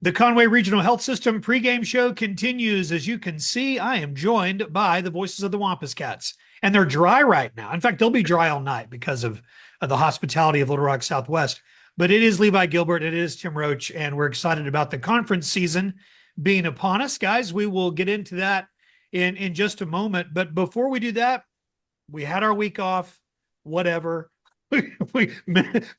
The Conway Regional Health System pregame show continues. As you can see, I am joined by the voices of the Wampus Cats, and they're dry right now. In fact, they'll be dry all night because of the hospitality of Little Rock Southwest. But it is Levi Gilbert, it is Tim Roach, and we're excited about the conference season being upon us. Guys, we will get into that in just a moment. But before we do that, we had our week off, whatever. We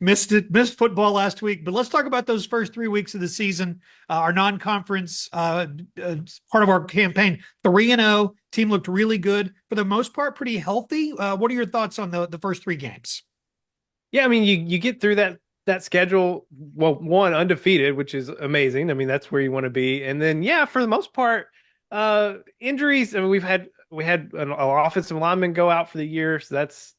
missed football last week, but let's talk about those first 3 weeks of the season. Our non-conference part of our campaign, 3-0. Team looked really good for the most part, pretty healthy. What are your thoughts on the first three games? Yeah, I mean, you get through that schedule. Well, one, undefeated, which is amazing. I mean, that's where you want to be. And then, yeah, for the most part, injuries. I mean, we had an offensive lineman go out for the year, so that's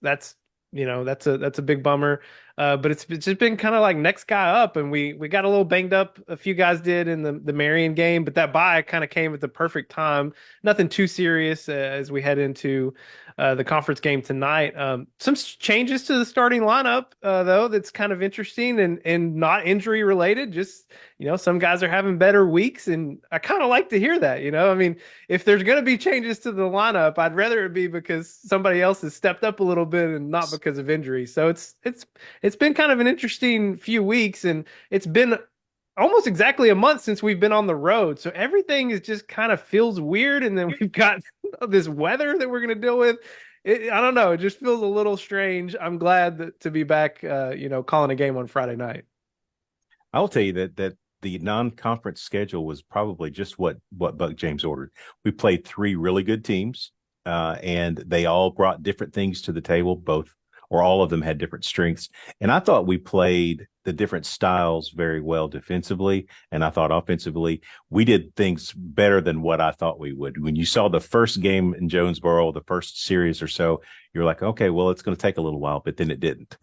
a big bummer. But it's just been kind of like next guy up, and we got a little banged up. A few guys did in the Marion game, but that bye kind of came at the perfect time. Nothing too serious as we head into the conference game tonight. Some changes to the starting lineup, though, that's kind of interesting and not injury related. Just some guys are having better weeks, and I kind of like to hear that. I mean, if there's going to be changes to the lineup, I'd rather it be because somebody else has stepped up a little bit and not because of injury. So it's been kind of an interesting few weeks, and it's been almost exactly a month since we've been on the road. So everything is just kind of feels weird. And then we've got this weather that we're going to deal with. I don't know. It just feels a little strange. I'm glad to be back, calling a game on Friday night. I will tell you that the non-conference schedule was probably just what Buck James ordered. We played three really good teams, and they all brought different things to the table. Both or all of them had different strengths. And I thought we played the different styles very well defensively. And I thought offensively, we did things better than what I thought we would. When you saw the first game in Jonesboro, the first series or so, you're like, okay, well, it's going to take a little while, but then it didn't.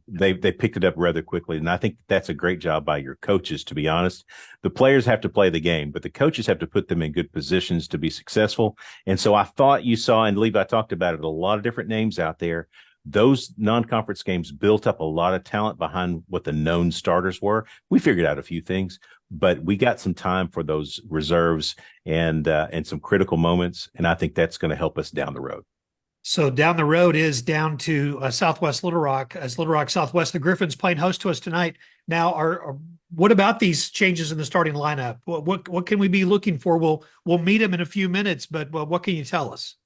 They picked it up rather quickly. And I think that's a great job by your coaches, to be honest. The players have to play the game, but the coaches have to put them in good positions to be successful. And so I thought you saw, and Levi talked about it, a lot of different names out there. Those non-conference games built up a lot of talent behind what the known starters were. We figured out a few things, but we got some time for those reserves and some critical moments, and I think that's going to help us down the road. So down the road is down to Southwest Little Rock, as Little Rock Southwest. The Griffins playing host to us tonight. Now, what about these changes in the starting lineup? What can we be looking for? We'll meet them in a few minutes, but what can you tell us?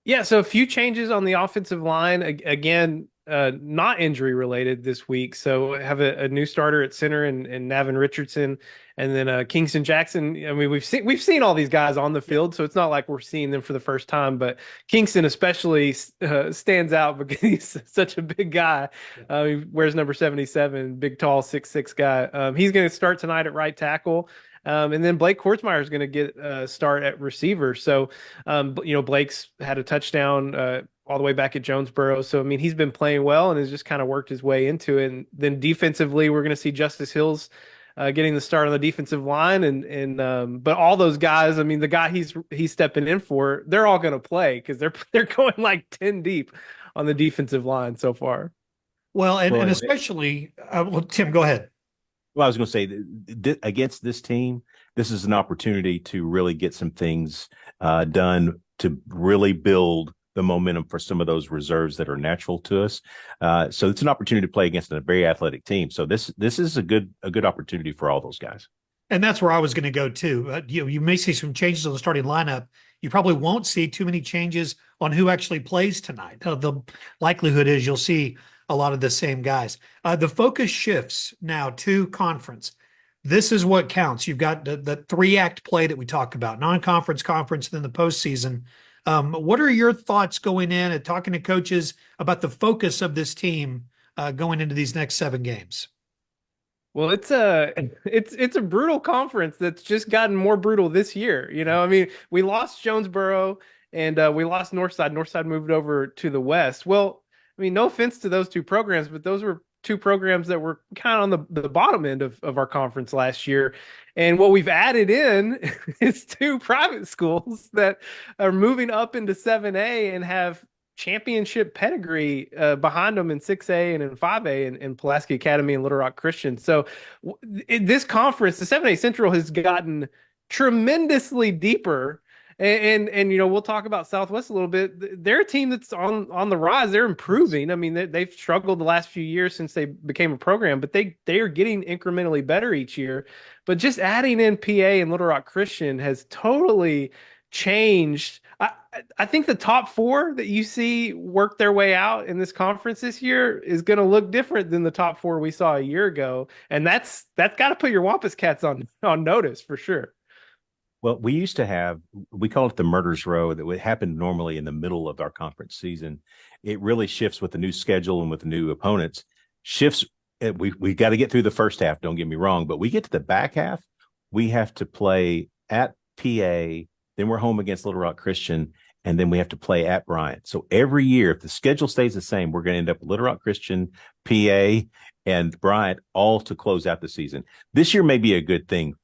Yeah, so a few changes on the offensive line. Again, not injury related this week. So have a new starter at center and Navin Richardson, and then Kingston Jackson. I mean, we've seen all these guys on the field, so it's not like we're seeing them for the first time. But Kingston especially stands out because he's such a big guy. He wears number 77, big, tall, 6'6" guy. He's going to start tonight at right tackle. And then Blake Kortzmeyer is going to get a start at receiver. So, Blake's had a touchdown all the way back at Jonesboro. So, I mean, he's been playing well and has just kind of worked his way into it. And then defensively, we're going to see Justice Hills getting the start on the defensive line. But all those guys, I mean, the guy he's stepping in for, they're all going to play because they're going like 10 deep on the defensive line so far. Well, and especially, Tim, go ahead. Well, I was going to say against this team, this is an opportunity to really get some things done to really build the momentum for some of those reserves that are natural to us. So it's an opportunity to play against a very athletic team. So this is a good opportunity for all those guys. And that's where I was going to go too. You may see some changes on the starting lineup. You probably won't see too many changes on who actually plays tonight. The likelihood is you'll see a lot of the same guys. The focus shifts now to conference. This is what counts. You've got the three-act play that we talked about, non-conference, conference, then the postseason. What are your thoughts going in and talking to coaches about the focus of this team going into these next 7 games? Well, it's a brutal conference that's just gotten more brutal this year. I mean, we lost Jonesboro and we lost Northside. Northside moved over to the West. Well, I mean, no offense to those two programs, but those were two programs that were kind of on the bottom end of our conference last year. And what we've added in is two private schools that are moving up into 7A and have championship pedigree behind them in 6A and in 5A in Pulaski Academy and Little Rock Christian. So in this conference, the 7A Central has gotten tremendously deeper. And you know, we'll talk about Southwest a little bit. They're a team that's on the rise. They're improving. I mean, they've struggled the last few years since they became a program, but they are getting incrementally better each year. But just adding in PA and Little Rock Christian has totally changed. I think the top four that you see work their way out in this conference this year is going to look different than the top four we saw a year ago, and that's got to put your Wampus Cats on notice for sure. Well, we used to have, we call it the murder's row, that would happen normally in the middle of our conference season. It really shifts with the new schedule and with the new opponents. Shifts, we got to get through the first half, don't get me wrong, but we get to the back half, we have to play at PA, then we're home against Little Rock Christian, and then we have to play at Bryant. So every year, if the schedule stays the same, we're going to end up with Little Rock Christian, PA, and Bryant all to close out the season. This year may be a good thing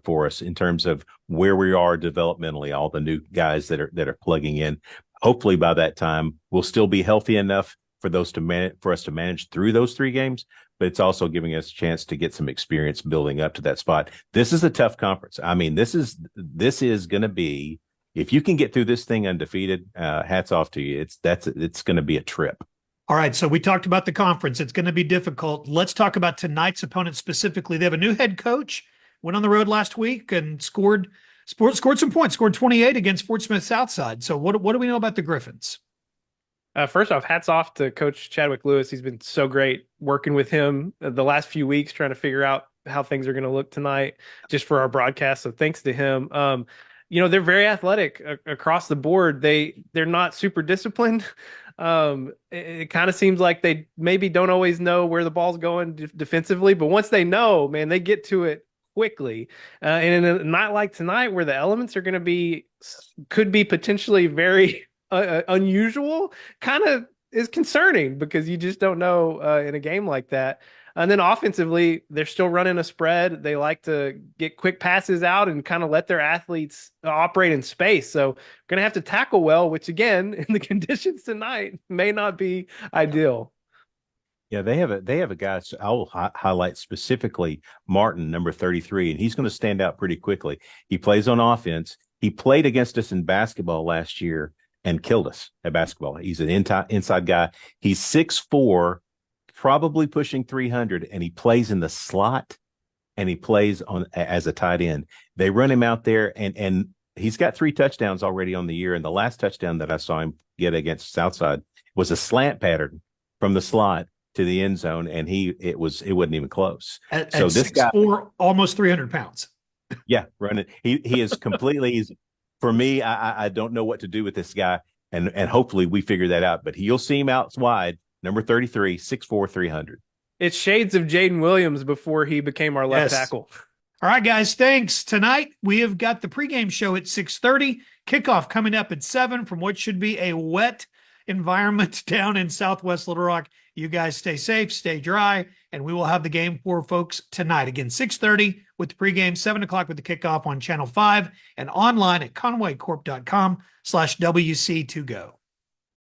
for us in terms of where we are developmentally, all the new guys that are plugging in. Hopefully by that time, we'll still be healthy enough for those for us to manage through those 3 games, but it's also giving us a chance to get some experience building up to that spot. This is a tough conference. I mean, this is going to be, if you can get through this thing undefeated, hats off to you. It's going to be a trip. All right, so we talked about the conference. It's going to be difficult. Let's talk about tonight's opponent specifically. They have a new head coach, went on the road last week and scored some points, scored 28 against Fort Smith Southside. So what do we know about the Griffins? First off, hats off to Coach Chadwick Lewis. He's been so great working with him the last few weeks, trying to figure out how things are going to look tonight just for our broadcast. So thanks to him. You know, they're very athletic across the board. They're not super disciplined. It kind of seems like they maybe don't always know where the ball's going defensively, but once they know, man, they get to it quickly. And in a night like tonight, where the elements are going to could be potentially very unusual, kind of is concerning because you just don't know in a game like that. And then offensively, they're still running a spread. They like to get quick passes out and kind of let their athletes operate in space. So going to have to tackle well, which again, in the conditions tonight may not be ideal. Yeah, they have a guy. I'll highlight specifically Martin, number 33, and he's going to stand out pretty quickly. He plays on offense. He played against us in basketball last year and killed us at basketball. He's an inside guy. He's 6'4", probably pushing 300, and he plays in the slot, and he plays as a tight end. They run him out there, and he's got 3 touchdowns already on the year. And the last touchdown that I saw him get against Southside was a slant pattern from the slot to the end zone, and it wasn't even close. So this guy, almost 300 pounds. Yeah, running. He is completely. For me, I don't know what to do with this guy, and hopefully we figure that out. But you'll see him out wide, number 33, 6'4", 300. It's shades of Jaden Williams before he became our left tackle. All right, guys, thanks. Tonight we have got the pregame show at 6:30. Kickoff coming up at 7 from what should be a wet environment down in Southwest Little Rock. You guys stay safe, stay dry, and we will have the game for folks tonight. Again, 6:30 with the pregame, 7 o'clock with the kickoff on Channel 5 and online at conwaycorp.com/WC2Go.